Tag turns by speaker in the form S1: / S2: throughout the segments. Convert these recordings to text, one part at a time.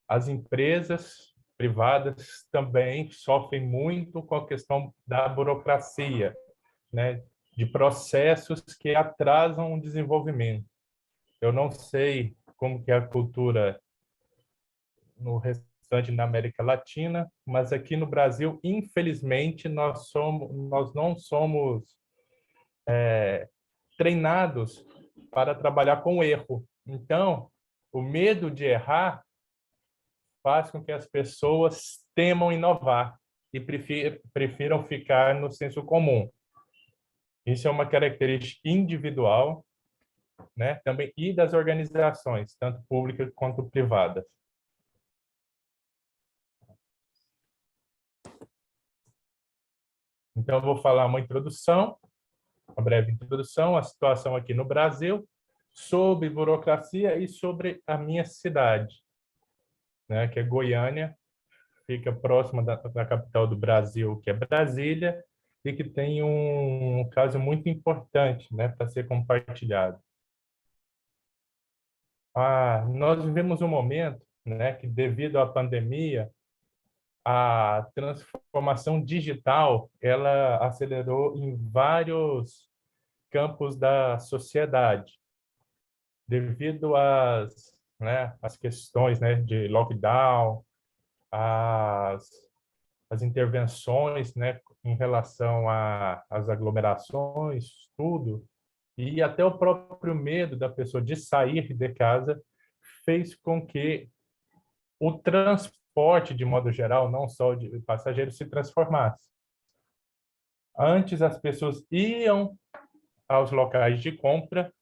S1: As empresas privadas também sofrem muito com a questão da burocracia, né? De processos que atrasam o desenvolvimento. Eu não sei como que é a cultura no restante da América Latina, mas aqui no Brasil, infelizmente, nós não somos treinados para trabalhar com erro. Então, o medo de errar faz com que as pessoas temam inovar e prefiram ficar no senso comum. Isso é uma característica individual, né, também e das organizações, tanto públicas quanto privadas. Então, eu vou falar uma introdução, uma breve introdução, a situação aqui no Brasil, sobre burocracia e sobre a minha cidade, né, que é Goiânia, fica próxima da capital do Brasil, que é Brasília, e que tem um caso muito importante, né, para ser compartilhado. Nós vivemos um momento, né, que devido à pandemia, a transformação digital ela acelerou em vários campos da sociedade, devido às questões, né, de lockdown, às, às intervenções, né, em relação às aglomerações, tudo, e até o próprio medo da pessoa de sair de casa fez com que o transporte, de modo geral, não só de passageiros, se transformasse. Antes, as pessoas iam aos locais de compra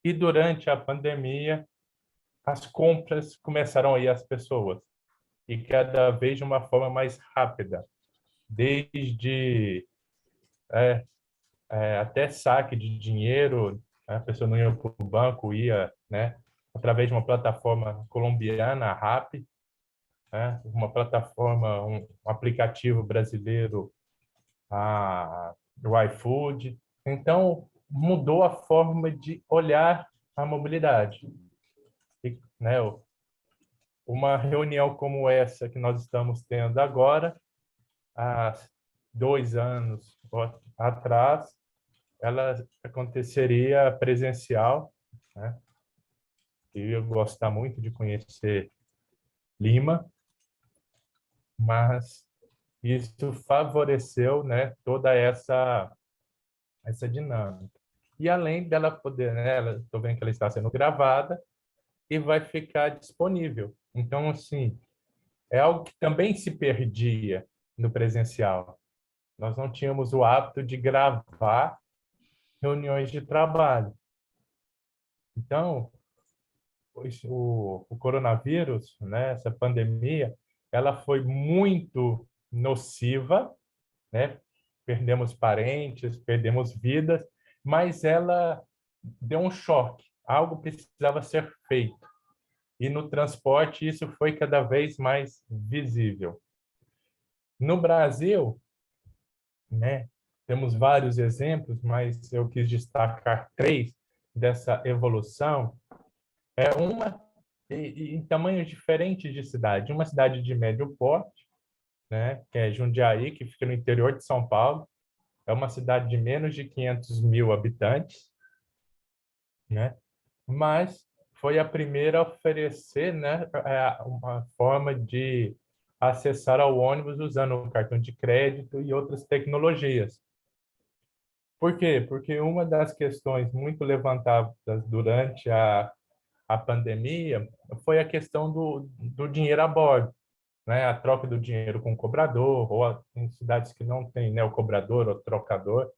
S1: e, durante a pandemia, as compras começaram a ir às pessoas e cada vez de uma forma mais rápida, desde até saque de dinheiro, a pessoa não ia para o banco, ia, né, através de uma plataforma colombiana, a Rappi, né, uma plataforma, um aplicativo brasileiro, o iFood. Então, mudou a forma de olhar a mobilidade. E, né, uma reunião como essa que nós estamos tendo agora, há 2 anos atrás, ela aconteceria presencial, né? Eu ia gostar muito de conhecer Lima, mas isso favoreceu, né, toda essa dinâmica. E além dela poder, né, estou vendo que ela está sendo gravada e vai ficar disponível. Então, assim, é algo que também se perdia no presencial. Nós não tínhamos o hábito de gravar reuniões de trabalho. Então, o coronavírus, né, essa pandemia, ela foi muito nociva, né? Perdemos parentes, perdemos vidas, mas ela deu um choque. Algo precisava ser feito. E no transporte isso foi cada vez mais visível. No Brasil, né, temos vários exemplos, mas eu quis destacar 3 dessa evolução. É uma em tamanhos diferentes de cidade. Uma cidade de médio porte, né, que é Jundiaí, que fica no interior de São Paulo. É uma cidade de menos de 500 mil habitantes, né? Mas foi a primeira a oferecer, né, uma forma de acessar ao ônibus usando o cartão de crédito e outras tecnologias. Por quê? Porque uma das questões muito levantadas durante a pandemia foi a questão do dinheiro a bordo, né? A troca do dinheiro com o cobrador, ou em cidades que não tem, né, o cobrador ou trocador,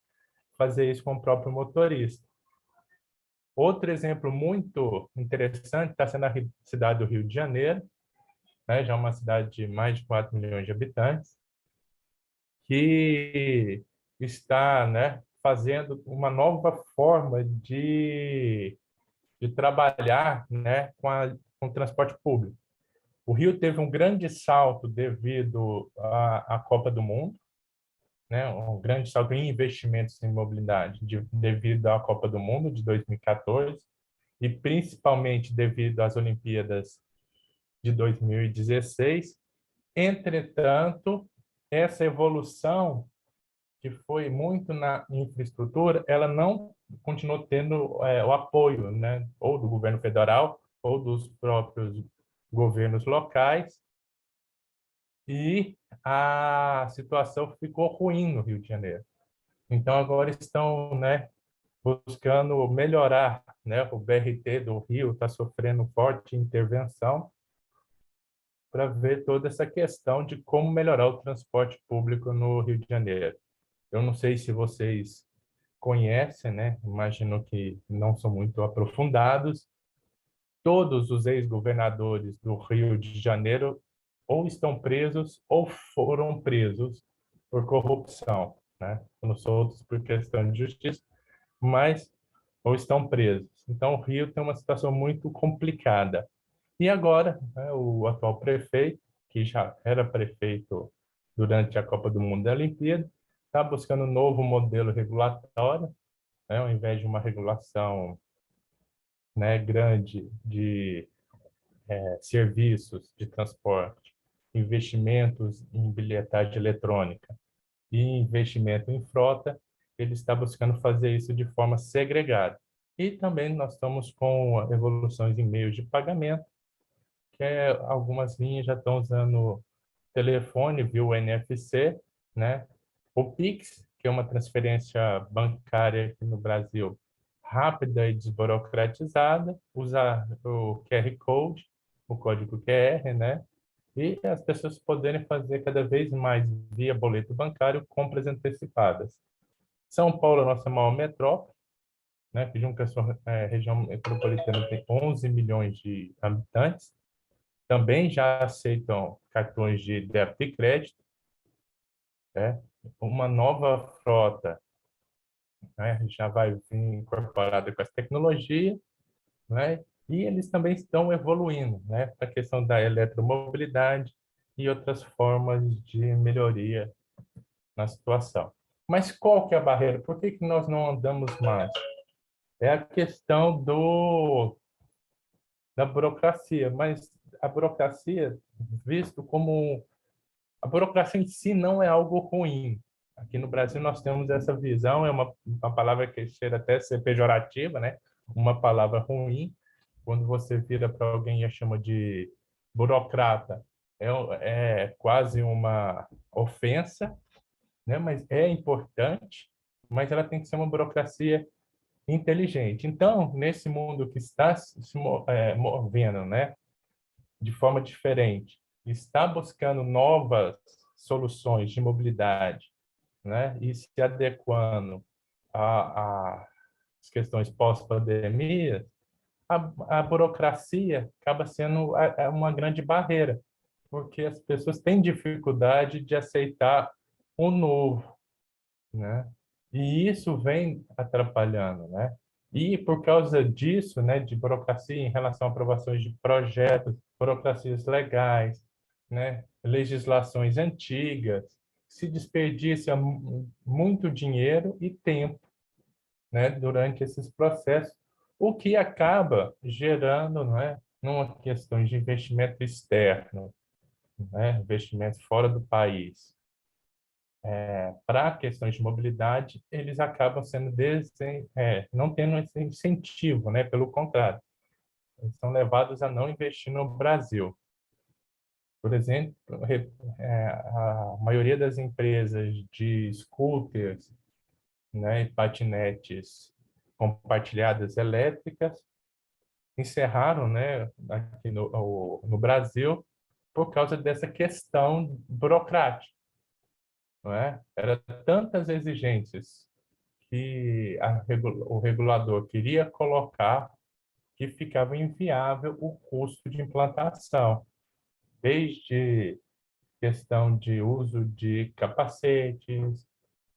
S1: fazer isso com o próprio motorista. Outro exemplo muito interessante está sendo a cidade do Rio de Janeiro, né? Já uma cidade de mais de 4 milhões de habitantes, que está, né, fazendo uma nova forma de trabalhar, né, com o transporte público. O Rio teve um grande salto devido à Copa do Mundo, né, um grande salto em investimentos em mobilidade devido à Copa do Mundo de 2014 e principalmente devido às Olimpíadas de 2016. Entretanto, essa evolução, que foi muito na infraestrutura, ela não continuou tendo o apoio, né, ou do governo federal ou dos próprios governos locais, e a situação ficou ruim no Rio de Janeiro. Então agora estão, né, buscando melhorar, né? O BRT do Rio está sofrendo forte intervenção para ver toda essa questão de como melhorar o transporte público no Rio de Janeiro. Eu não sei se vocês conhecem, né? Imagino que não são muito aprofundados. Todos os ex-governadores do Rio de Janeiro ou estão presos ou foram presos por corrupção, né? Eu não sou outros por questão de justiça, mas ou estão presos. Então, o Rio tem uma situação muito complicada. E agora, né, o atual prefeito, que já era prefeito durante a Copa do Mundo e a Olimpíada, está buscando um novo modelo regulatório, né, ao invés de uma regulação, né, grande de serviços de transporte, investimentos em bilhetagem eletrônica e investimento em frota, ele está buscando fazer isso de forma segregada. E também nós estamos com evoluções em meios de pagamento, que algumas linhas já estão usando telefone via o NFC, né? O Pix, que é uma transferência bancária aqui no Brasil, rápida e desburocratizada, usa o QR Code, o código QR, né? E as pessoas poderem fazer cada vez mais via boleto bancário compras antecipadas. São Paulo é a nossa maior metrópole, né? Que junto com a sua região metropolitana tem 11 milhões de habitantes. Também já aceitam cartões de débito e crédito, né? Uma nova frota, né? Já vai vir incorporada com essa tecnologia, né? E eles também estão evoluindo, né? A questão da eletromobilidade e outras formas de melhoria na situação. Mas qual que é a barreira? Por que que nós não andamos mais? É a questão da burocracia, mas a burocracia visto como a burocracia em si não é algo ruim. Aqui no Brasil nós temos essa visão, é uma palavra que chega até a ser pejorativa, né? Uma palavra ruim, quando você vira para alguém e a chama de burocrata, é, é quase uma ofensa, né? Mas é importante, mas ela tem que ser uma burocracia inteligente. Então, nesse mundo que está movendo, né, de forma diferente, está buscando novas soluções de mobilidade, né, e se adequando às questões pós-pandemia, a burocracia acaba sendo uma grande barreira, porque as pessoas têm dificuldade de aceitar o novo, né? E isso vem atrapalhando, né? E por causa disso, né, de burocracia em relação a aprovações de projetos, burocracias legais, né, legislações antigas, se desperdiça muito dinheiro e tempo, né, durante esses processos, o que acaba gerando, né, numa questão de investimento externo, né, investimento fora do país para questões de mobilidade, eles acabam sendo não tendo esse incentivo, né? Pelo contrário, eles são levados a não investir no Brasil. Por exemplo, a maioria das empresas de scooters, né, e patinetes compartilhadas elétricas encerraram, né, aqui no Brasil por causa dessa questão burocrática, não é? Era tantas exigências que o regulador queria colocar que ficava inviável o custo de implantação, desde questão de uso de capacetes,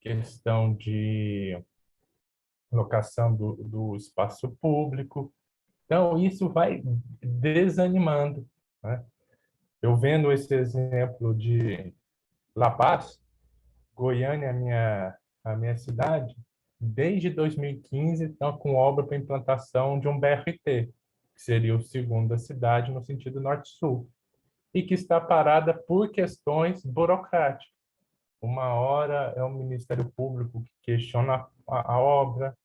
S1: questão de locação do espaço público. Então, isso vai desanimando, né? Eu vendo esse exemplo de La Paz, Goiânia, a minha cidade, desde 2015 estão com obra para implantação de um BRT. que seria o segundo da cidade no sentido norte-sul, e que está parada por questões burocráticas. Uma hora é o Ministério Público que questiona a obra,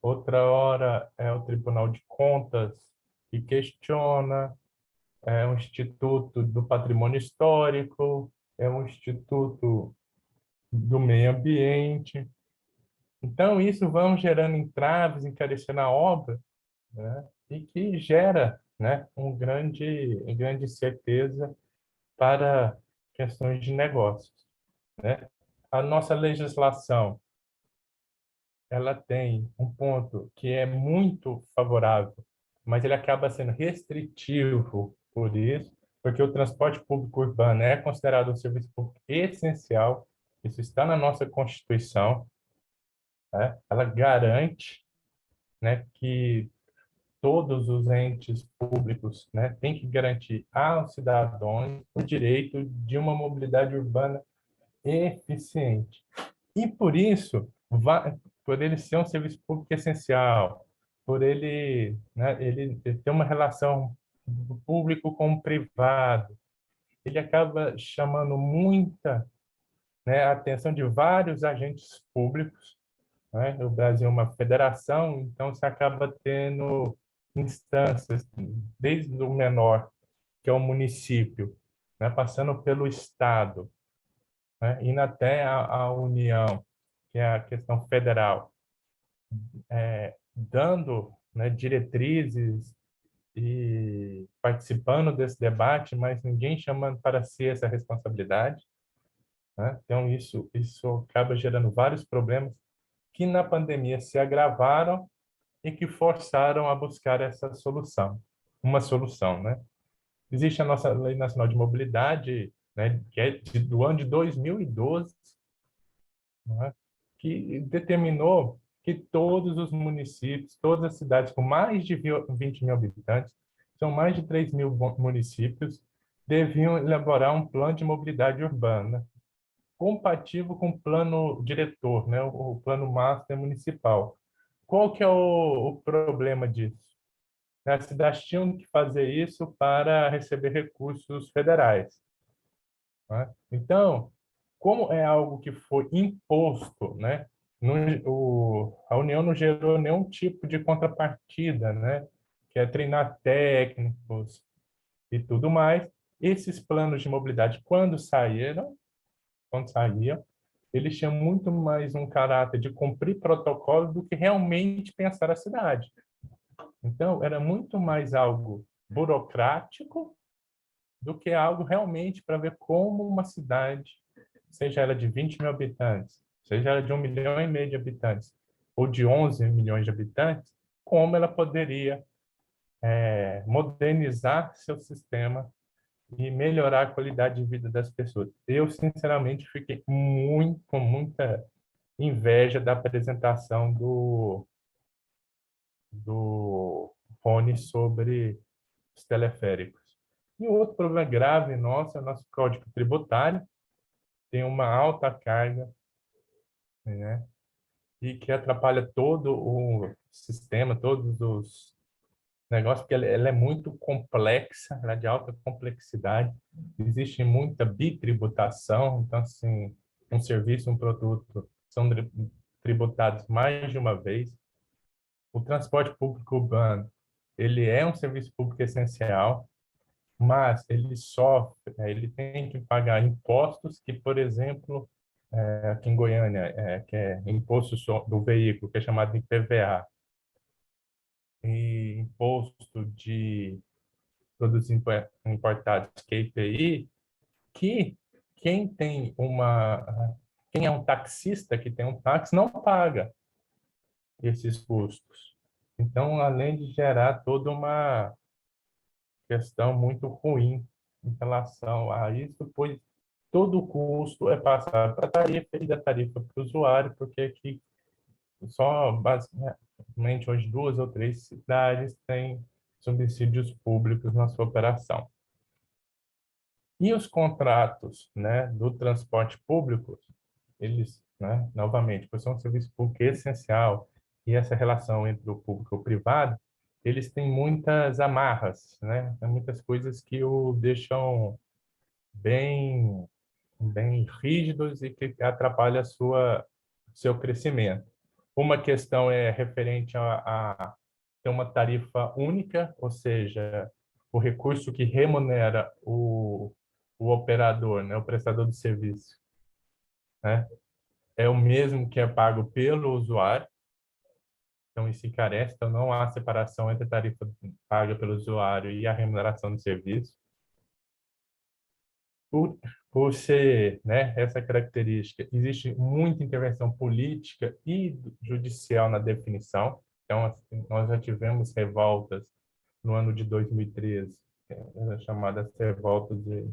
S1: outra hora é o Tribunal de Contas que questiona, é o Instituto do Patrimônio Histórico, é o Instituto do Meio Ambiente. Então, isso vão gerando entraves, encarecendo a obra, né? E que gera, né, grande incerteza para questões de negócios, né? A nossa legislação, ela tem um ponto que é muito favorável, mas ele acaba sendo restritivo por isso, porque o transporte público urbano é considerado um serviço público essencial, isso está na nossa Constituição, né? Ela garante, né, que todos os entes públicos, né, têm que garantir aos cidadãos o direito de uma mobilidade urbana eficiente. E por isso, por ele ser um serviço público essencial, por ele, né, ele ter uma relação do público com o privado, ele acaba chamando muita, né, a atenção de vários agentes públicos, né? O Brasil é uma federação, então você acaba tendo instâncias, desde o menor, que é o município, né, passando pelo estado, né, indo até a União, que é a questão federal, dando, né, diretrizes e participando desse debate, mas ninguém chamando para si essa responsabilidade, né? Então isso acaba gerando vários problemas que na pandemia se agravaram e que forçaram a buscar essa solução, uma solução, né? Existe a nossa Lei Nacional de Mobilidade, né, que é do ano de 2012, né, que determinou que todos os municípios, todas as cidades com mais de 20 mil habitantes, são mais de 3 mil municípios, deviam elaborar um plano de mobilidade urbana compatível com o plano diretor, né, o plano master municipal. Qual que é o problema disso? As cidades tinham que fazer isso para receber recursos federais, né? Então, como é algo que foi imposto, né? A União não gerou nenhum tipo de contrapartida, né? Que é treinar técnicos e tudo mais. Esses planos de mobilidade, quando saíam, eles tinham muito mais um caráter de cumprir protocolo do que realmente pensar a cidade. Então, era muito mais algo burocrático do que algo realmente para ver como uma cidade, seja ela de 20 mil habitantes, seja ela de 1,5 milhão de habitantes, ou de 11 milhões de habitantes, como ela poderia modernizar seu sistema e melhorar a qualidade de vida das pessoas. Eu, sinceramente, fiquei com muita inveja da apresentação do Rony sobre os teleféricos. E o outro problema grave nosso é o nosso código tributário, tem uma alta carga, né? E que atrapalha todo o sistema, todos os negócios, porque ela é muito complexa, ela é de alta complexidade, existe muita bitributação, então, assim, um serviço, um produto são tributados mais de uma vez. O transporte público urbano, ele é um serviço público essencial, mas ele sofre, ele tem que pagar impostos que, por exemplo, aqui em Goiânia, que é imposto do veículo, que é chamado de IPVA, e imposto de produtos importados, que é IPI, que quem tem quem é um taxista que tem um táxi não paga esses custos. Então, além de gerar toda uma questão muito ruim em relação a isso, pois todo o custo é passado para a tarifa e da tarifa para o usuário, porque aqui só basicamente hoje 2 ou 3 cidades têm subsídios públicos na sua operação. E os contratos, né, do transporte público, eles, né, novamente, por ser um serviço público essencial e essa relação entre o público e o privado, eles têm muitas amarras, né? Tem muitas coisas que o deixam bem, bem rígidos e que atrapalha seu crescimento. Uma questão é referente a ter uma tarifa única, ou seja, o recurso que remunera o operador, né, o prestador de serviço, né, é o mesmo que é pago pelo usuário. Então, isso encarece, então não há separação entre a tarifa paga pelo usuário e a remuneração do serviço. Por, por ser, né, essa característica, existe muita intervenção política e judicial na definição. Então, assim, nós já tivemos revoltas no ano de 2013, chamadas revoltas de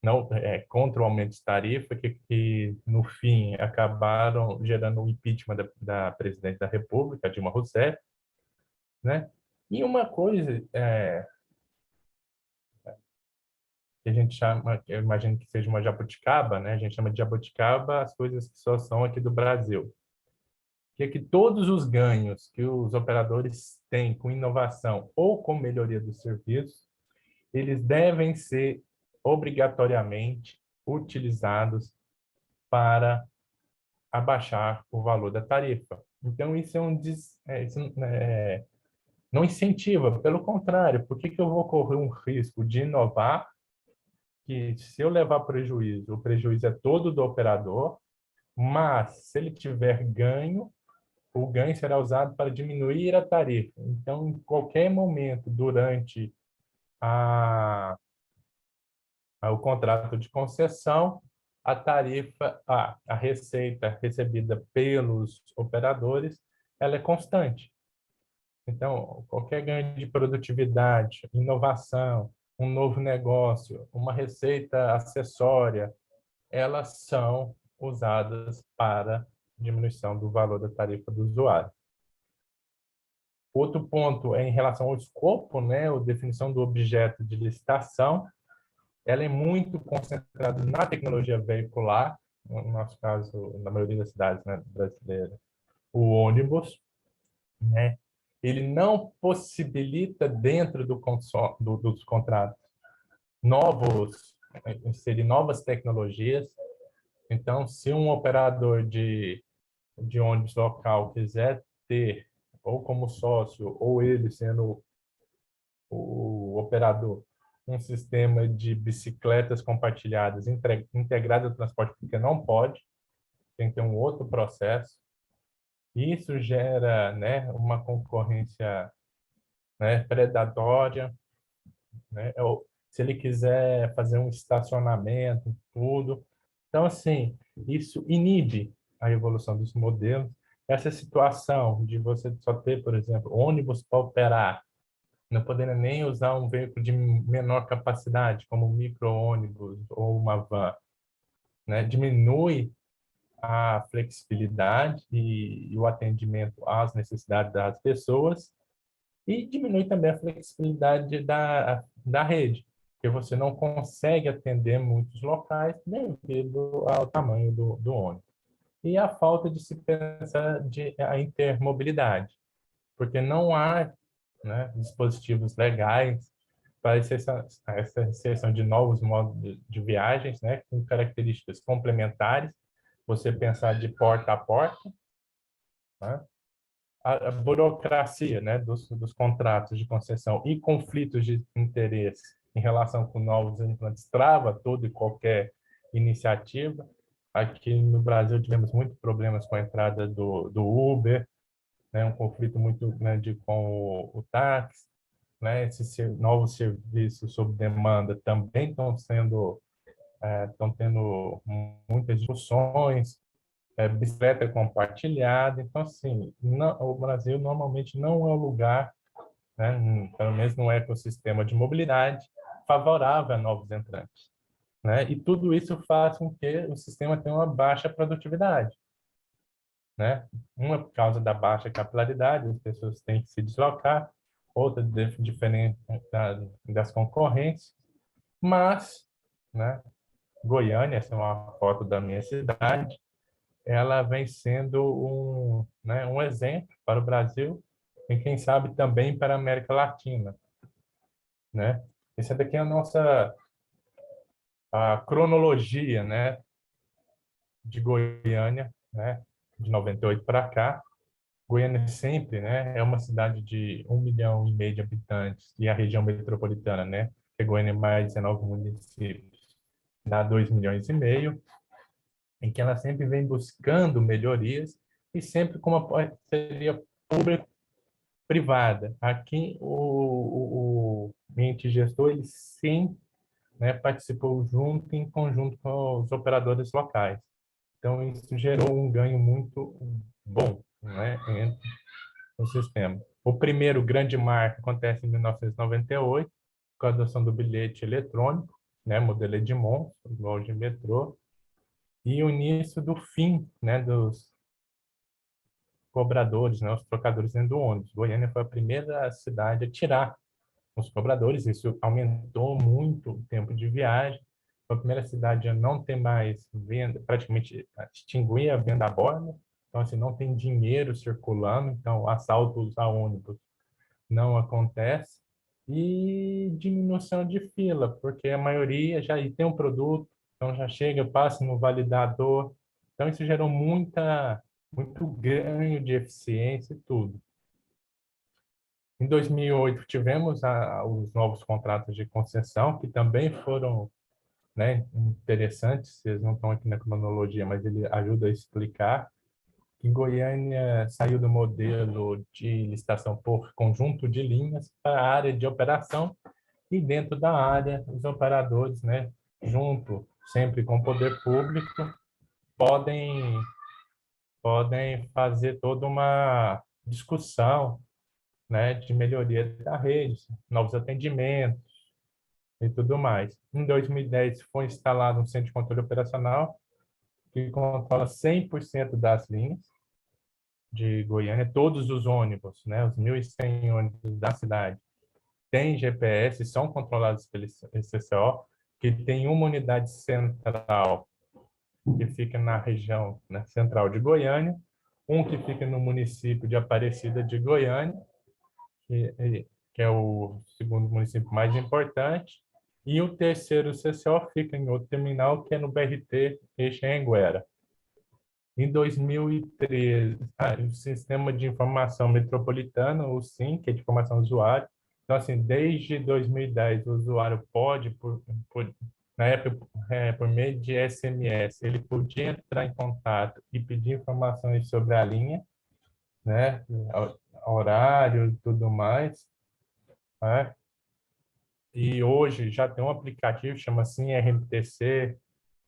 S1: não contra o aumento de tarifa, que no fim acabaram gerando o impeachment da presidente da República, Dilma Rousseff, né? E uma coisa que a gente chama, que eu imagino que seja uma jabuticaba, né? A gente chama de jabuticaba as coisas que só são aqui do Brasil. Que é que todos os ganhos que os operadores têm com inovação ou com melhoria do serviço, eles devem ser obrigatoriamente utilizados para abaixar o valor da tarifa. Então, isso é não incentiva, pelo contrário, por que que eu vou correr um risco de inovar que se eu levar prejuízo, o prejuízo é todo do operador, mas se ele tiver ganho, o ganho será usado para diminuir a tarifa. Então, em qualquer momento durante a, o contrato de concessão, a tarifa, a receita recebida pelos operadores, ela é constante. Então, qualquer ganho de produtividade, inovação, um novo negócio, uma receita acessória, elas são usadas para diminuição do valor da tarifa do usuário. Outro ponto é em relação ao escopo, né, a definição do objeto de licitação, ela é muito concentrada na tecnologia veicular, no nosso caso, na maioria das cidades, né, brasileiras, o ônibus, né, ele não possibilita dentro dos contratos novos, inserir novas tecnologias. Então, se um operador de ônibus local quiser ter, ou como sócio, ou ele sendo o operador, um sistema de bicicletas compartilhadas integrado ao transporte público, não pode, tem que ter um outro processo. Isso gera, né, uma concorrência, né, predatória, né? Se ele quiser fazer um estacionamento, tudo. Então, assim, isso inibe a evolução dos modelos. Essa situação de você só ter, por exemplo, ônibus para operar, não podendo nem usar um veículo de menor capacidade, como um micro-ônibus ou uma van, né? Diminui a flexibilidade e o atendimento às necessidades das pessoas e diminui também a flexibilidade da rede, porque você não consegue atender muitos locais devido ao tamanho do ônibus. E a falta de se pensar a intermobilidade, porque não há, né, dispositivos legais para essa inserção de novos modos de viagens, né, com características complementares, você pensar de porta a porta, né? A burocracia, né, dos contratos de concessão e conflitos de interesse em relação com novos implantes trava toda e qualquer iniciativa. Aqui no Brasil tivemos muitos problemas com a entrada do Uber, né, um conflito muito grande com o táxi, né, esses novos serviços sob demanda também estão tendo muitas discussões, bicicleta compartilhada. Então, assim, não, o Brasil normalmente não é o lugar, né, pelo menos no ecossistema de mobilidade, favorável a novos entrantes, né? E tudo isso faz com que o sistema tenha uma baixa produtividade, né? Uma por causa da baixa capilaridade, as pessoas têm que se deslocar, outra diferente das concorrentes, mas, né, Goiânia, essa é uma foto da minha cidade, ela vem sendo um exemplo para o Brasil e quem sabe também para a América Latina, né? Essa daqui é a cronologia, né, de Goiânia, né, de 98 para cá. Goiânia sempre, né, é uma cidade de 1,5 milhão de habitantes e a região metropolitana, né, que Goiânia é mais 19 municípios, dá 2,5 milhões, em que ela sempre vem buscando melhorias e sempre com uma parceria público-privada. Aqui o ente gestor ele sim, né, participou junto em conjunto com os operadores locais. Então isso gerou um ganho muito bom, né, entre o sistema. O primeiro grande marco acontece em 1998, com a adoção do bilhete eletrônico, né, modelo Edmond, igual de metrô, e o início do fim, né, dos cobradores, né, os trocadores dentro do ônibus. Goiânia foi a primeira cidade a tirar os cobradores, isso aumentou muito o tempo de viagem. Foi a primeira cidade a não ter mais venda, praticamente extinguir a venda a bordo. Então, assim, não tem dinheiro circulando, então assaltos a ônibus não acontece. E diminuição de fila, porque a maioria já tem um produto, então já chega, passa no validador. Então, isso gerou muito ganho de eficiência e tudo. Em 2008, tivemos os novos contratos de concessão, que também foram, né, interessantes. Vocês não estão aqui na cronologia, mas ele ajuda a explicar. Em Goiânia, saiu do modelo de licitação por conjunto de linhas para a área de operação e dentro da área, os operadores, né, junto sempre com o poder público, podem, podem fazer toda uma discussão, né, de melhoria da rede, novos atendimentos e tudo mais. Em 2010, foi instalado um centro de controle operacional que controla 100% das linhas de Goiânia, todos os ônibus, né, os 1.100 ônibus da cidade, têm GPS, são controlados pelo CCO, que tem uma unidade central que fica na região, né, central de Goiânia, um que fica no município de Aparecida de Goiânia, que é o segundo município mais importante, e o terceiro CCO fica em outro terminal, que é no BRT Anhanguera. Em 2013, o Sistema de Informação Metropolitana, o SIM, que é de informação do usuário. Então, assim, desde 2010, o usuário pode, na época, por meio de SMS, ele podia entrar em contato e pedir informações sobre a linha, né, horário e tudo mais, né? E hoje já tem um aplicativo chama assim RMTC,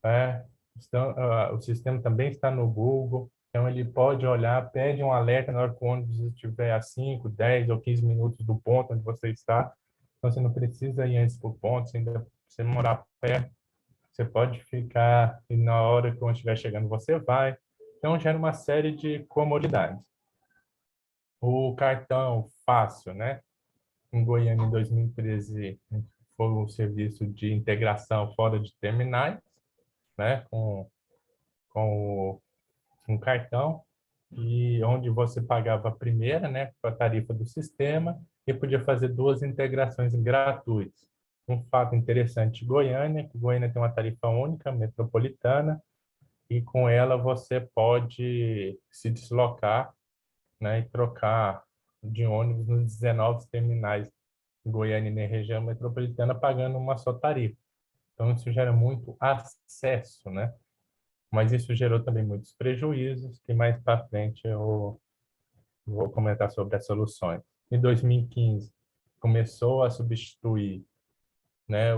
S1: né? O sistema também está no Google, então ele pode olhar, pede um alerta na hora que o ônibus estiver a 5, 10 ou 15 minutos do ponto onde você está. Então você não precisa ir antes para o ponto, se ainda você morar perto, você pode ficar e na hora que o ônibus estiver chegando você vai. Então gera uma série de comodidades. O cartão fácil, né? Em Goiânia, em 2013, foi um serviço de integração fora de terminais, né? Com um cartão, e onde você pagava a primeira, né, com a tarifa do sistema, e podia fazer duas integrações gratuitas. Um fato interessante, Goiânia, que Goiânia tem uma tarifa única, metropolitana, e com ela você pode se deslocar, né, e trocar de ônibus nos 19 terminais em Goiânia e na região metropolitana, pagando uma só tarifa. Então, isso gera muito acesso, né? Mas isso gerou também muitos prejuízos, que mais para frente eu vou comentar sobre as soluções. Em 2015, começou a substituir, né,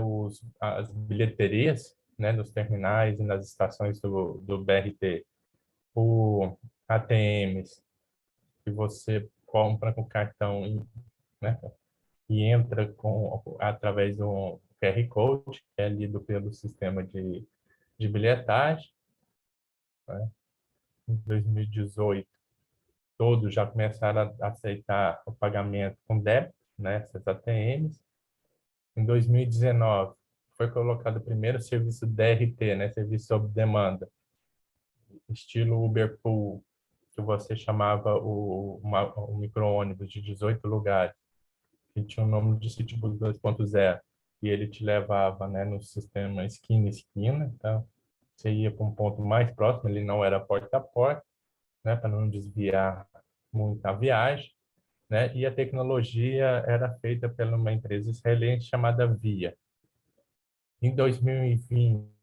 S1: as bilheterias, né, nos terminais e nas estações do BRT por ATMs, que você compra com cartão, né, e entra através do QR Code, que é lido pelo sistema de bilhetagem, né? Em 2018, todos já começaram a aceitar o pagamento com débito, né, essas ATMs. Em 2019, foi colocado o primeiro serviço DRT, né, serviço sob demanda, estilo Uber Pool, que você chamava o micro-ônibus de 18 lugares, que tinha o nome de Citybus 2.0, e ele te levava, né, no sistema esquina-esquina, então você ia para um ponto mais próximo, ele não era porta a porta, né, para não desviar muito a viagem, né, e a tecnologia era feita por uma empresa israelense chamada Via. Em 2020,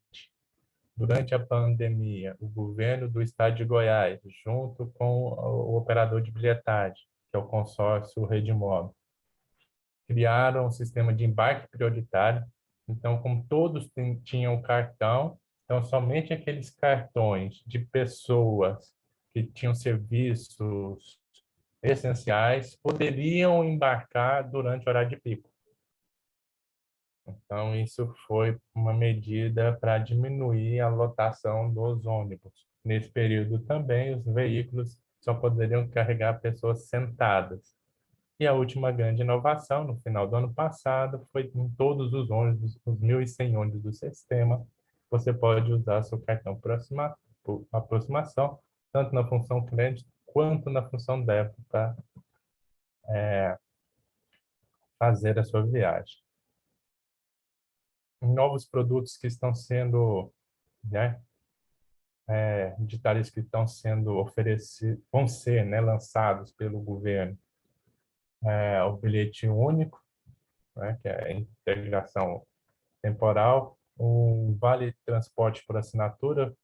S1: durante a pandemia, o governo do estado de Goiás, junto com o operador de bilhetagem, que é o consórcio Rede Móvel, criaram um sistema de embarque prioritário. Então, como todos tinham cartão, então somente aqueles cartões de pessoas que tinham serviços essenciais poderiam embarcar durante o horário de pico. Então, isso foi uma medida para diminuir a lotação dos ônibus. Nesse período também, os veículos só poderiam carregar pessoas sentadas. E a última grande inovação, no final do ano passado, foi em todos os ônibus, os 1.100 ônibus do sistema, você pode usar seu cartão por aproximação, tanto na função crédito quanto na função débito, para fazer a sua viagem. Novos produtos que estão sendo, né, digitais que estão sendo oferecidos, vão ser, né, lançados pelo governo, o bilhete único, né, que é a integração temporal, um vale transporte por assinatura,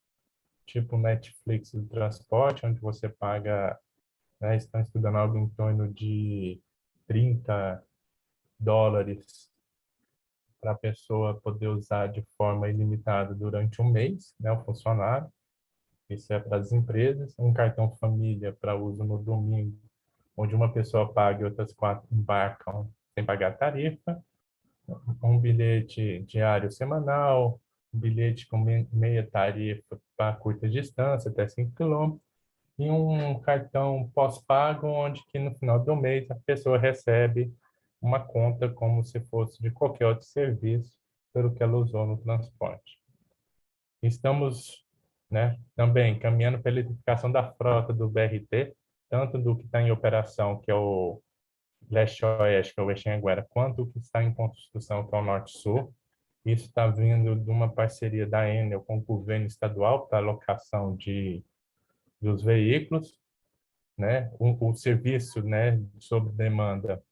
S1: tipo Netflix do transporte, onde você paga, né, estão estudando algo em torno de US$ 30 para a pessoa poder usar de forma ilimitada durante um mês, né, o funcionário. Isso é para as empresas. Um cartão família para uso no domingo, onde uma pessoa paga e outras quatro embarcam sem pagar tarifa. Um bilhete diário semanal, um bilhete com meia tarifa para curta distância, até 5 quilômetros, e um cartão pós-pago, onde que no final do mês a pessoa recebe uma conta como se fosse de qualquer outro serviço pelo que ela usou no transporte. Estamos, né, também caminhando pela eletrificação da frota do BRT, tanto do que está em operação, que é o leste-oeste, que é o Eixo-Anhanguera, quanto o que está em construção, que é o norte-sul. Isso está vindo de uma parceria da Enel com o governo estadual para alocação dos veículos, né? O serviço, né, sob demanda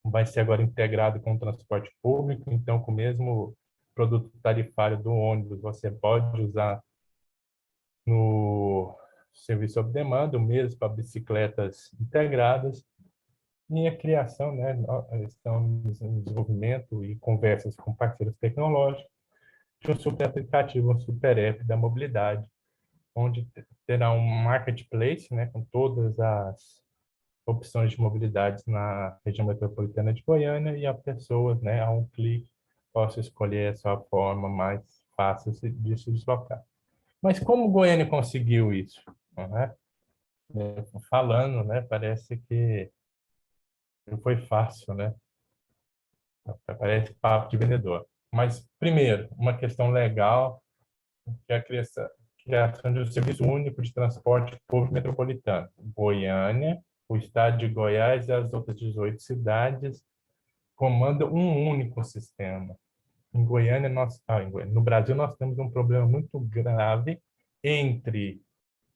S1: vai ser agora integrado com o transporte público, então com o mesmo produto tarifário do ônibus, você pode usar no serviço sob demanda, o mesmo para bicicletas integradas. E a criação, né, estamos em desenvolvimento e conversas com parceiros tecnológicos de um super aplicativo, um super app da mobilidade, onde terá um marketplace, né, com todas as opções de mobilidade na região metropolitana de Goiânia, e a pessoa, né, a um clique, possa escolher a sua forma mais fácil de se deslocar. Mas como Goiânia conseguiu isso? Né? Falando, né, parece que não foi fácil, né? Parece papo de vendedor. Mas, primeiro, uma questão legal, que é a criação de um serviço único de transporte público metropolitano. Goiânia, o estado de Goiás e as outras 18 cidades comandam um único sistema. Em Goiânia, no Brasil, nós temos um problema muito grave entre,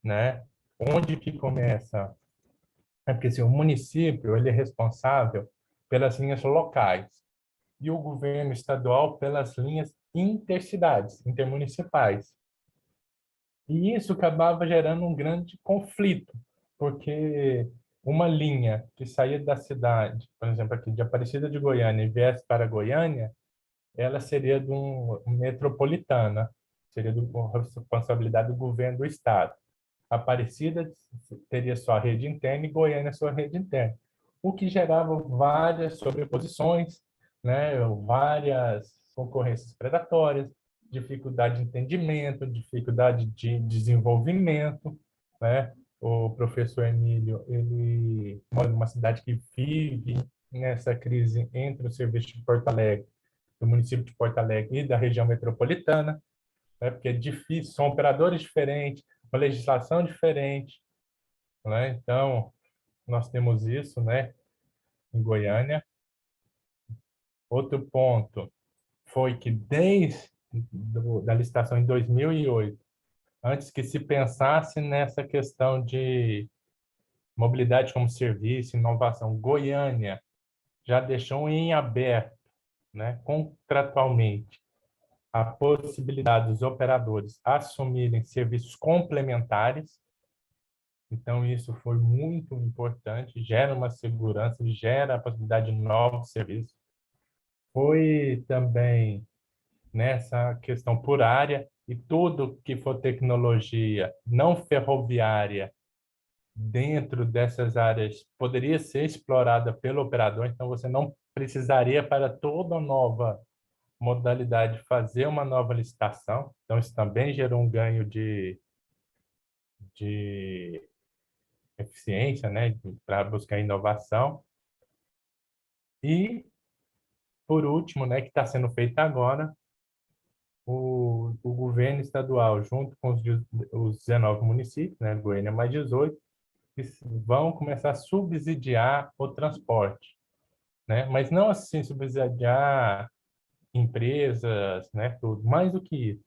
S1: né, onde que começa. É porque assim, o município ele é responsável pelas linhas locais e o governo estadual pelas linhas intercidades, intermunicipais. E isso acabava gerando um grande conflito, porque uma linha que saía da cidade, por exemplo, aqui de Aparecida de Goiânia e viesse para Goiânia, ela seria de um metropolitana, seria de responsabilidade do governo do estado. Aparecida teria sua rede interna e Goiânia sua rede interna, o que gerava várias sobreposições, né, várias concorrências predatórias, dificuldade de entendimento, dificuldade de desenvolvimento, né? O professor Emílio, ele mora numa cidade que vive nessa crise entre o serviço de Porto Alegre, do município de Porto Alegre e da região metropolitana, né? Porque é difícil, são operadores diferentes, uma legislação diferente, né? Então, nós temos isso, né, em Goiânia. Outro ponto foi que desde da licitação em 2008, antes que se pensasse nessa questão de mobilidade como serviço, inovação, Goiânia já deixou em aberto, né, contratualmente, a possibilidade dos operadores assumirem serviços complementares. Então, isso foi muito importante, gera uma segurança, gera a possibilidade de novos serviços. Foi também nessa questão por área, e tudo que for tecnologia não ferroviária dentro dessas áreas poderia ser explorada pelo operador, então você não precisaria para toda nova modalidade fazer uma nova licitação. Então isso também gerou um ganho de eficiência, né, para buscar inovação. E por último, né, que está sendo feito agora, o governo estadual, junto com os 19 municípios, né, Goiânia mais 18, que vão começar a subsidiar o transporte, né? Mas não assim subsidiar empresas, né? Tudo. Mais do que isso,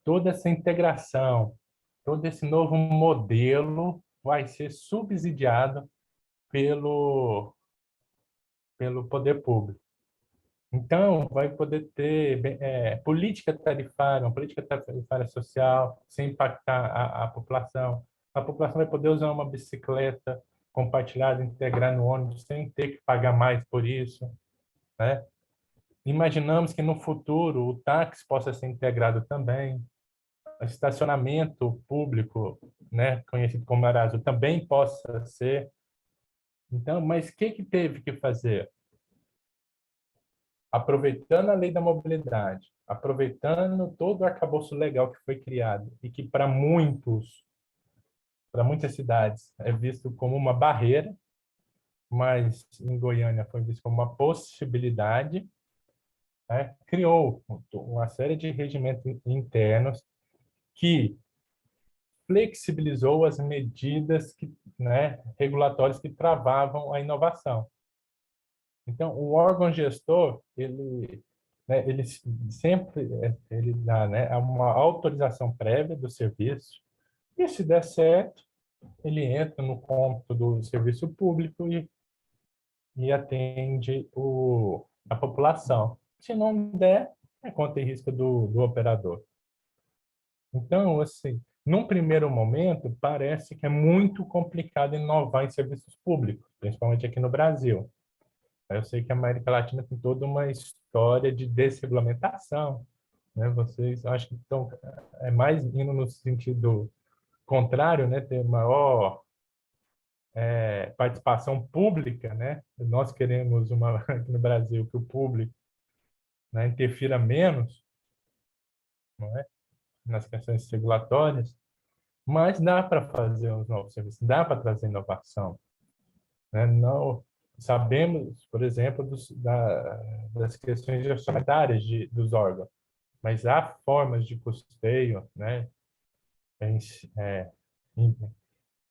S1: toda essa integração, todo esse novo modelo vai ser subsidiado pelo poder público. Então, vai poder ter política tarifária, uma política tarifária social, sem impactar a população. A população vai poder usar uma bicicleta compartilhada, integrar no ônibus, sem ter que pagar mais por isso, né? Imaginamos que no futuro o táxi possa ser integrado também, o estacionamento público, né, conhecido como Arazo, também possa ser. Então, mas o que teve que fazer? Aproveitando a lei da mobilidade, aproveitando todo o arcabouço legal que foi criado e que para muitas cidades é visto como uma barreira, mas em Goiânia foi visto como uma possibilidade, né? Criou uma série de regimentos internos que flexibilizou as medidas né, regulatórias que travavam a inovação. Então, o órgão gestor, ele sempre ele dá, né, uma autorização prévia do serviço, e se der certo, ele entra no cômputo do serviço público e atende a população. Se não der, é conta e risco do operador. Então, assim, num primeiro momento, parece que é muito complicado inovar em serviços públicos, principalmente aqui no Brasil. Eu sei que a América Latina tem toda uma história de desregulamentação, né? Vocês acho que estão mais indo no sentido contrário, né? Ter maior participação pública, né? Nós queremos uma aqui no Brasil que o público, né, interfira menos, não é? Nas questões regulatórias, mas dá para fazer os novos serviços, dá para trazer inovação, né? Não sabemos, por exemplo, das questões orçamentárias dos órgãos, mas há formas de custeio, né? É,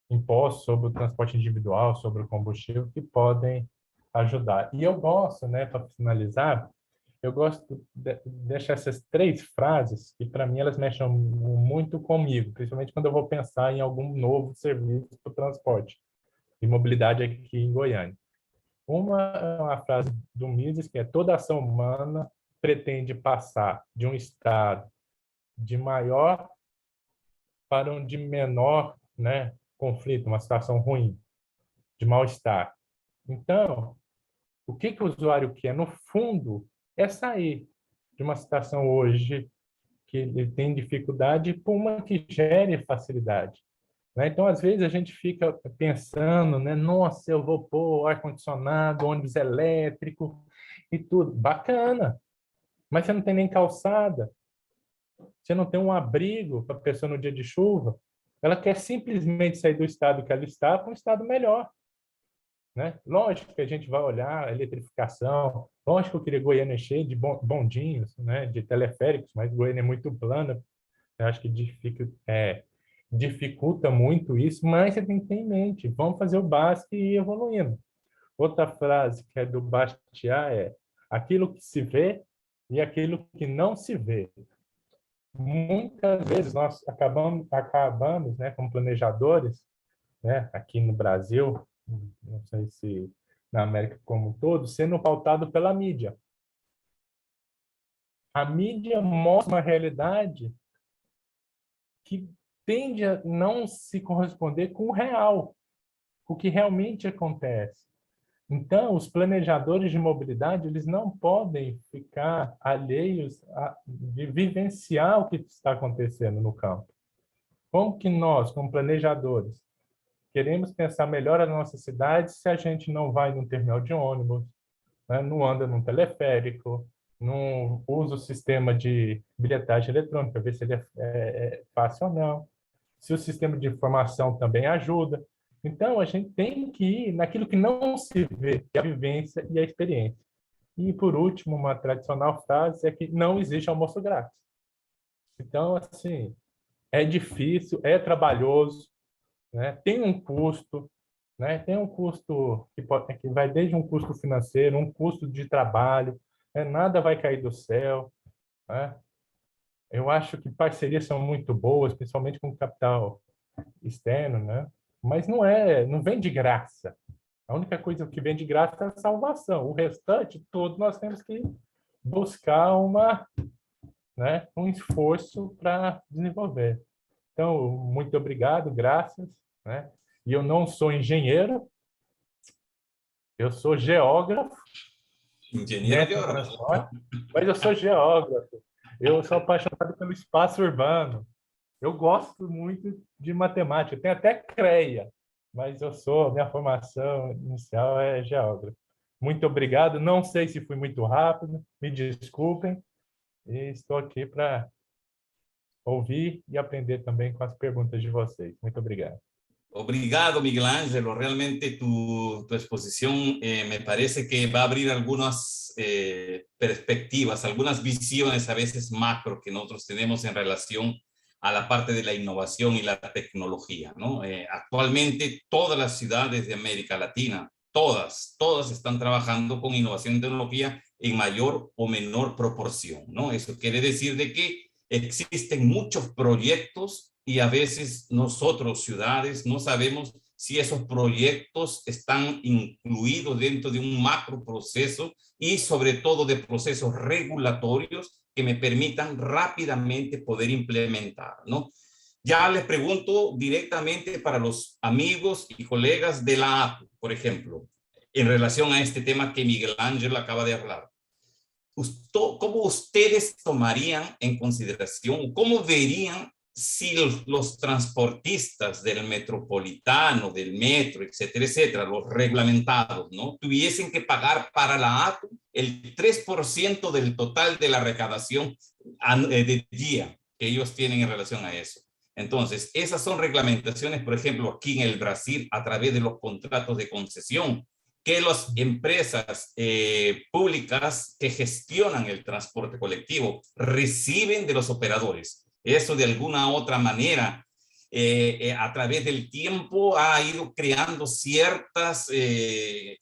S1: impostos sobre o transporte individual, sobre o combustível, que podem ajudar. E eu gosto, né, para finalizar, eu gosto de deixar essas três frases, que para mim elas mexem muito comigo, principalmente quando eu vou pensar em algum novo serviço para o transporte e mobilidade aqui em Goiânia. Uma é uma frase do Mises, que é: toda ação humana pretende passar de um estado de maior para um de menor, né, conflito, uma situação ruim, de mal-estar. Então, o que o usuário quer, no fundo, é sair de uma situação hoje que ele tem dificuldade para uma que gere facilidade, né? Então, às vezes, a gente fica pensando, né? Nossa, eu vou pôr ar-condicionado, ônibus elétrico e tudo. Bacana, mas você não tem nem calçada, você não tem um abrigo para a pessoa no dia de chuva. Ela quer simplesmente sair do estado que ela está para um estado melhor, né? Lógico que a gente vai olhar a eletrificação, lógico que Goiânia é cheio de bondinhos, né? De teleféricos, mas Goiânia é muito plana, eu acho que fica dificulta muito isso, mas você tem que ter em mente, vamos fazer o básico e ir evoluindo. Outra frase que é do Bastiat é: aquilo que se vê e aquilo que não se vê. Muitas vezes nós acabamos, né, como planejadores, né, aqui no Brasil, não sei se na América como um todo, sendo pautado pela mídia. A mídia mostra uma realidade que tende a não se corresponder com o real, o que realmente acontece. Então, os planejadores de mobilidade, eles não podem ficar alheios de vivenciar o que está acontecendo no campo. Como que nós, como planejadores, queremos pensar melhor a nossa cidade se a gente não vai num terminal de ônibus, né? Não anda num teleférico, não usa o sistema de bilhetagem eletrônica, ver se ele é fácil ou não, se o sistema de informação também ajuda. Então, a gente tem que ir naquilo que não se vê, que é a vivência e a experiência. E, por último, uma tradicional frase é que não existe almoço grátis. Então, assim, é difícil, é trabalhoso, né? Tem um custo, né? Tem um custo que vai desde um custo financeiro, um custo de trabalho, né? Nada vai cair do céu, né? Eu acho que parcerias são muito boas, principalmente com capital externo, né? Mas não vem de graça. A única coisa que vem de graça é a salvação. O restante, tudo nós temos que buscar um esforço para desenvolver. Então, muito obrigado, graças, né? E eu não sou engenheiro, eu sou geógrafo,
S2: Ingeniero
S1: mestre em
S2: geógrafo.
S1: transporte, mas eu sou geógrafo. Eu sou apaixonado pelo espaço urbano. Eu gosto muito de matemática. Eu tenho até CREA, mas minha formação inicial é geógrafo. Muito obrigado. Não sei se fui muito rápido, me desculpem. E estou aqui para ouvir e aprender também com as perguntas de vocês. Muito obrigado.
S2: Obrigado, Miguel Ángelo. Realmente tu exposición me parece que va a abrir algunas perspectivas, algunas visiones a veces macro que nosotros tenemos en relación a la parte de la innovación y la tecnología, ¿no? Actualmente todas las ciudades de América Latina, todas están trabajando con innovación y tecnología en mayor o menor proporción, ¿no? Eso quiere decir de que existen muchos proyectos y a veces nosotros, ciudades, no sabemos si esos proyectos están incluidos dentro de un macro proceso y sobre todo de procesos regulatorios que me permitan rápidamente poder implementar, ¿no? Ya les pregunto directamente para los amigos y colegas de la APU, por ejemplo, en relación a este tema que Miguel Ángel acaba de hablar. ¿Cómo ustedes tomarían en consideración, cómo verían si los transportistas del metropolitano, del metro, etcétera, los reglamentados, ¿no? Tuviesen que pagar para la ATU el 3% del total de la recaudación de día que ellos tienen en relación a eso? Entonces, esas son reglamentaciones, por ejemplo, aquí en el Brasil, a través de los contratos de concesión, que las empresas públicas que gestionan el transporte colectivo reciben de los operadores. Eso de alguna otra manera, a través del tiempo ha ido creando ciertas,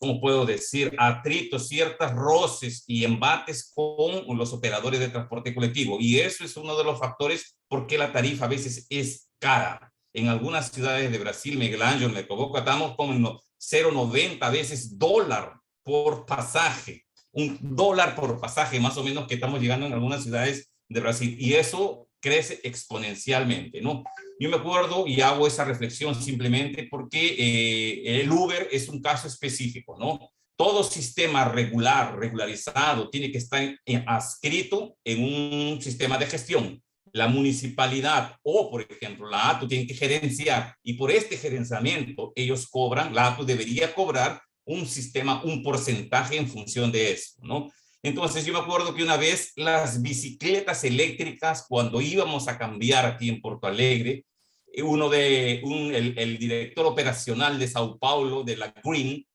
S2: ¿cómo puedo decir?, atritos, ciertas roces y embates con los operadores de transporte colectivo. Y eso es uno de los factores por qué la tarifa a veces es cara. En algunas ciudades de Brasil, Miguel Ángel, me equivoco, estamos como en 0,90 a veces dólar por pasaje. $1 por pasaje, más o menos, que estamos llegando en algunas ciudades de Brasil. Y eso crece exponencialmente, ¿no? Yo me acuerdo y hago esa reflexión simplemente porque el Uber es un caso específico, ¿no? Todo sistema regularizado, tiene que estar adscrito en un sistema de gestión. La municipalidad o, por ejemplo, la ATU tiene que gerenciar y por este gerenciamiento ellos cobran, la ATU debería cobrar un porcentaje en función de eso, ¿no? Entonces yo me acuerdo que una vez las bicicletas eléctricas, cuando íbamos a cambiar aquí en Porto Alegre, el director operacional de Sao Paulo, de la Green,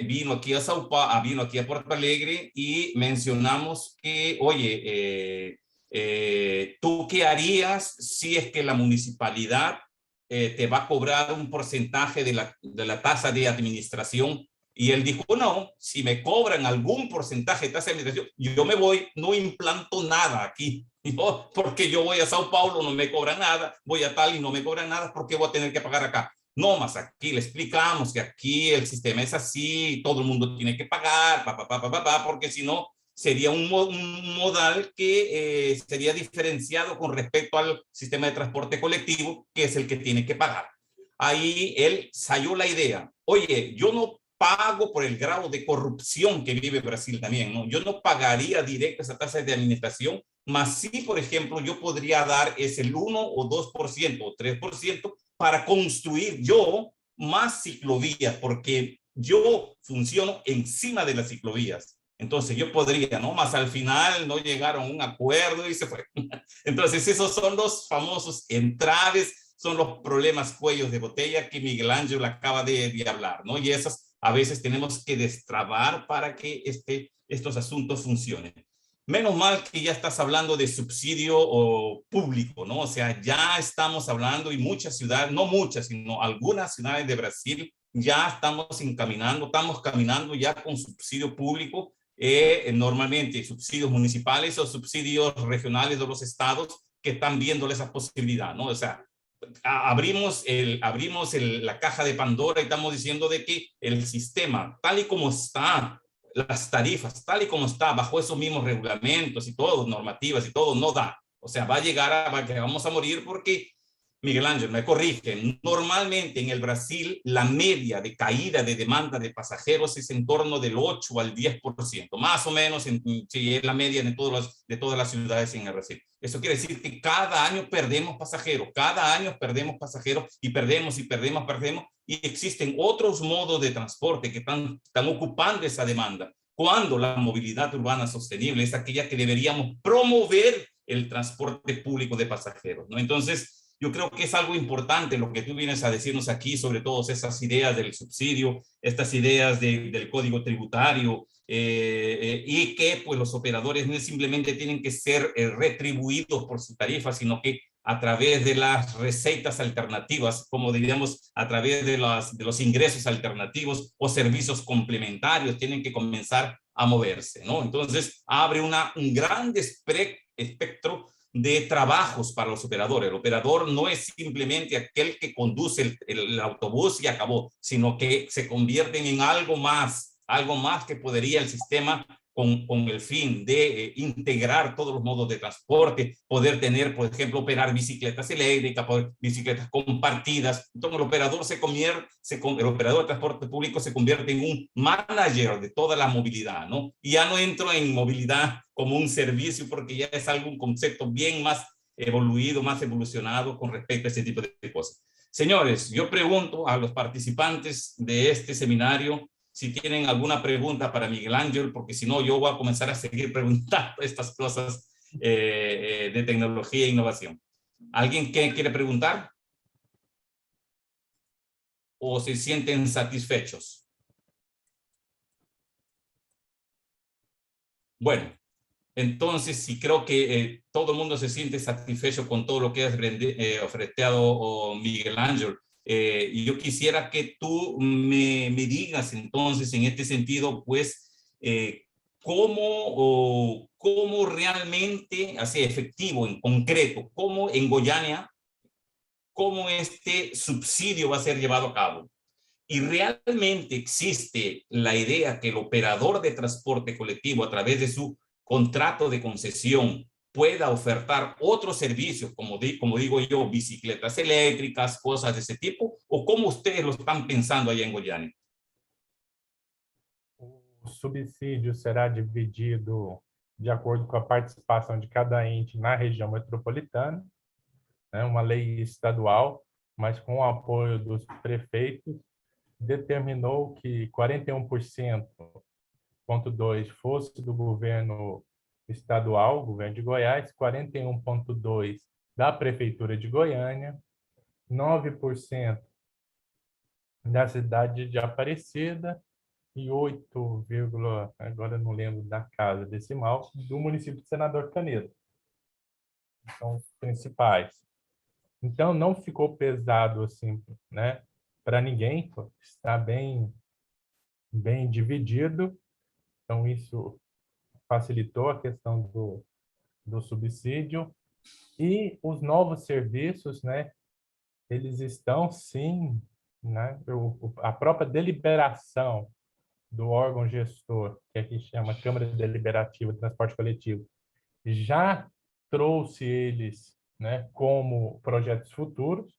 S2: vino aquí vino aquí a Porto Alegre y mencionamos que, oye, tú qué harías si es que la municipalidad te va a cobrar un porcentaje de la tasa de administración? Y él dijo, no, si me cobran algún porcentaje de tasa de administración, yo me voy, no implanto nada aquí. Yo, porque yo voy a Sao Paulo, no me cobran nada, voy a tal y no me cobran nada, ¿por qué voy a tener que pagar acá? No, más aquí le explicamos que aquí el sistema es así, todo el mundo tiene que pagar, porque si no, sería un modal que sería diferenciado con respecto al sistema de transporte colectivo, que es el que tiene que pagar. Ahí él salió la idea, oye, yo no pago por el grado de corrupción que vive Brasil también, ¿no? Yo no pagaría directo esa tasa de administración, más sí, por ejemplo, yo podría dar ese 1 o 2% o 3% para construir yo más ciclovías, porque yo funciono encima de las ciclovías. Entonces yo podría, ¿no? Más al final no llegaron a un acuerdo y se fue. Entonces esos son los famosos entraves, son los problemas cuellos de botella que Miguel Ángel acaba de hablar, ¿no? Y esas a veces tenemos que destrabar para que estos asuntos funcionen. Menos mal que ya estás hablando de subsidio o público, ¿no? O sea, ya estamos hablando y muchas ciudades, no muchas, sino algunas ciudades de Brasil ya estamos caminando ya con subsidio público, normalmente subsidios municipales o subsidios regionales de los estados que están viendo esa posibilidad, ¿no? O sea, abrimos la caja de Pandora y estamos diciendo de que el sistema, tal y como está, las tarifas, tal y como está, bajo esos mismos reglamentos y todo, normativas y todo, no da. O sea, va a llegar a que vamos a morir porque, Miguel Ángel, me corrige, normalmente en el Brasil la media de caída de demanda de pasajeros es en torno del 8 al 10%, más o menos, si es la media de todas las ciudades en el Brasil. Eso quiere decir que cada año perdemos pasajeros, y perdemos y perdemos, y existen otros modos de transporte que están ocupando esa demanda. Cuando la movilidad urbana sostenible es aquella que deberíamos promover el transporte público de pasajeros, ¿no? Entonces, yo creo que es algo importante lo que tú vienes a decirnos aquí sobre todas esas ideas del subsidio, estas ideas del código tributario, y que pues los operadores no simplemente tienen que ser retribuidos por su tarifa, sino que a través de las receitas alternativas, como diríamos, a través de los ingresos alternativos o servicios complementarios, tienen que comenzar a moverse, ¿no? Entonces, abre un gran espectro de trabajos para los operadores. El operador no es simplemente aquel que conduce el autobús y acabó, sino que se convierten en algo más que podría el sistema con el fin de integrar todos los modos de transporte, poder tener, por ejemplo, operar bicicletas eléctricas, bicicletas compartidas. Entonces el operador de transporte público se convierte en un manager de toda la movilidad, ¿no? Y ya no entro en movilidad como un servicio porque ya es un concepto bien más evoluido, más evolucionado con respecto a ese tipo de cosas. Señores, yo pregunto a los participantes de este seminario si tienen alguna pregunta para Miguel Ángel, porque si no yo voy a comenzar a seguir preguntando estas cosas de tecnología e innovación. ¿Alguien que quiere preguntar? ¿O se sienten satisfechos? Bueno, entonces sí creo que todo el mundo se siente satisfecho con todo lo que has ofrecido, Miguel Ángel. Y yo quisiera que tú me digas entonces en este sentido, pues, cómo realmente, así efectivo, en concreto, cómo en Goiânia, cómo este subsidio va a ser llevado a cabo. Y realmente existe la idea que el operador de transporte colectivo, a través de su contrato de concesión, pueda ofertar otros servicios, como digo yo, bicicletas eléctricas, cosas de ese tipo, o cómo ustedes lo están pensando allá en Goiânia.
S1: O subsídio será dividido de acordo com a participação de cada ente na região metropolitana, né? Uma lei estadual, mas com o apoio dos prefeitos, determinou que 41,2% fosse do governo estadual, governo de Goiás, 41,2% da prefeitura de Goiânia, 9% da cidade de Aparecida e 8, agora não lembro da casa decimal, do município de Senador Canedo. são os principais. Então, não ficou pesado assim, né, para ninguém, está bem dividido. Então, isso facilitou a questão do subsídio. E os novos serviços, né, eles estão, sim, né, a própria deliberação do órgão gestor, que aqui chama Câmara Deliberativa de Transporte Coletivo, já trouxe eles, né, como projetos futuros,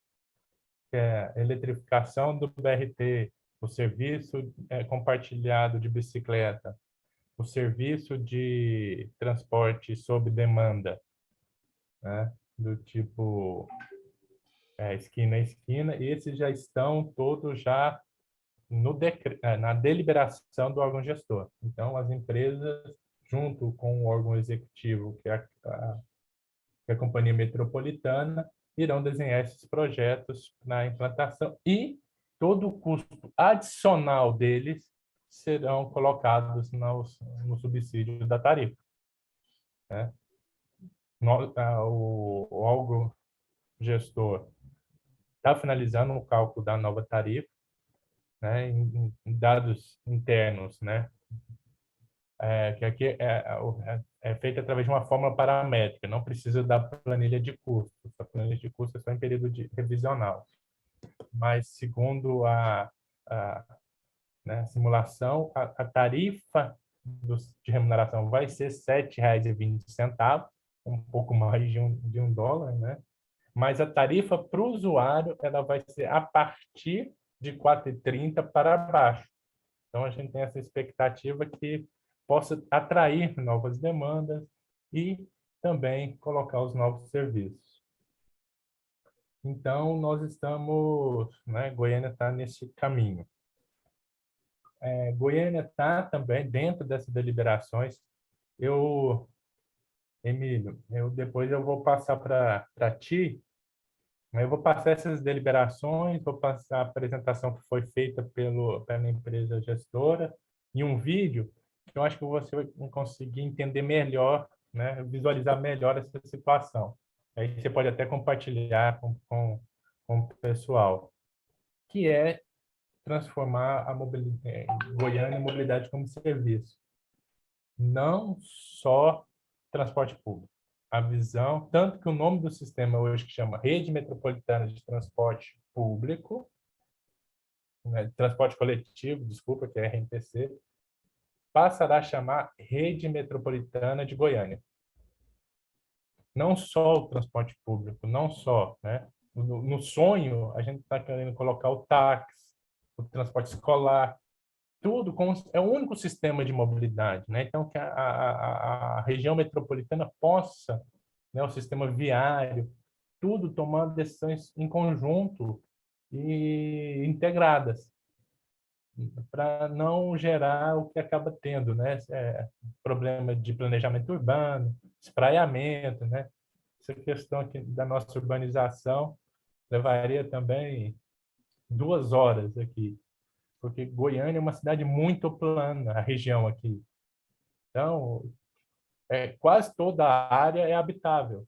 S1: que é a eletrificação do BRT, o serviço compartilhado de bicicleta, o serviço de transporte sob demanda, né, do tipo esquina a esquina, e esses já estão todos já na deliberação do órgão gestor. Então, as empresas, junto com o órgão executivo, que é a Companhia Metropolitana, irão desenhar esses projetos na implantação e todo o custo adicional deles serão colocados no subsídio da tarifa, né? O órgão gestor está finalizando o cálculo da nova tarifa, né, em dados internos, né, que aqui é feita através de uma fórmula paramétrica, não precisa da planilha de custos. A planilha de custos é só em período revisional. Mas, segundo a né, simulação, a tarifa de remuneração vai ser R$ 7,20, um pouco mais de um dólar, né? Mas a tarifa para o usuário ela vai ser a partir de R$ 4,30 para baixo. Então, a gente tem essa expectativa que possa atrair novas demandas e também colocar os novos serviços. Então, nós estamos, né, Goiânia está nesse caminho. Goiânia está também dentro dessas deliberações. Emílio, depois eu vou passar para ti. Eu vou passar essas deliberações, vou passar a apresentação que foi feita pela empresa gestora e um vídeo que eu acho que você vai conseguir entender melhor, né, visualizar melhor essa situação. Aí você pode até compartilhar com o pessoal, que é transformar a Goiânia em mobilidade como serviço. Não só transporte público. A visão, tanto que o nome do sistema hoje que chama Rede Metropolitana de Transporte Público, né, transporte coletivo, desculpa, que é RMTC, passará a chamar Rede Metropolitana de Goiânia. Não só o transporte público, não só, né? No sonho, a gente está querendo colocar o táxi, o transporte escolar, tudo é o único sistema de mobilidade, né? Então, que a região metropolitana possa, né, o sistema viário, tudo tomando decisões em conjunto e integradas, para não gerar o que acaba tendo, né? Problema de planejamento urbano, espraiamento, né? Essa questão aqui da nossa urbanização levaria também 2 horas aqui, porque Goiânia é uma cidade muito plana, a região aqui. Então, quase toda a área é habitável.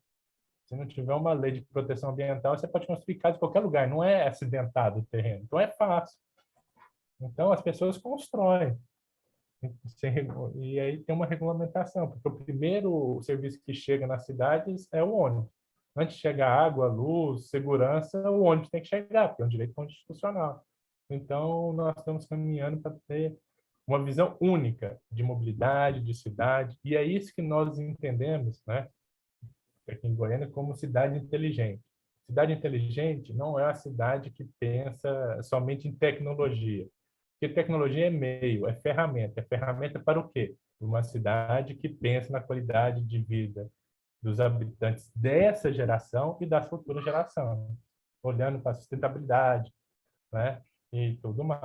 S1: Se não tiver uma lei de proteção ambiental, você pode construir casa em qualquer lugar, não é acidentado o terreno. Então, é fácil. Então, as pessoas constroem. E aí tem uma regulamentação, porque o primeiro serviço que chega nas cidades é o ônibus. Antes de chegar água, luz, segurança, o ônibus tem que chegar, porque é um direito constitucional. Então, nós estamos caminhando para ter uma visão única de mobilidade, de cidade, e é isso que nós entendemos, né, aqui em Goiânia, como cidade inteligente. Cidade inteligente não é a cidade que pensa somente em tecnologia, porque tecnologia é meio, é ferramenta. É ferramenta para o quê? Uma cidade que pensa na qualidade de vida dos habitantes dessa geração e da futura geração, olhando para a sustentabilidade, né, e tudo mais.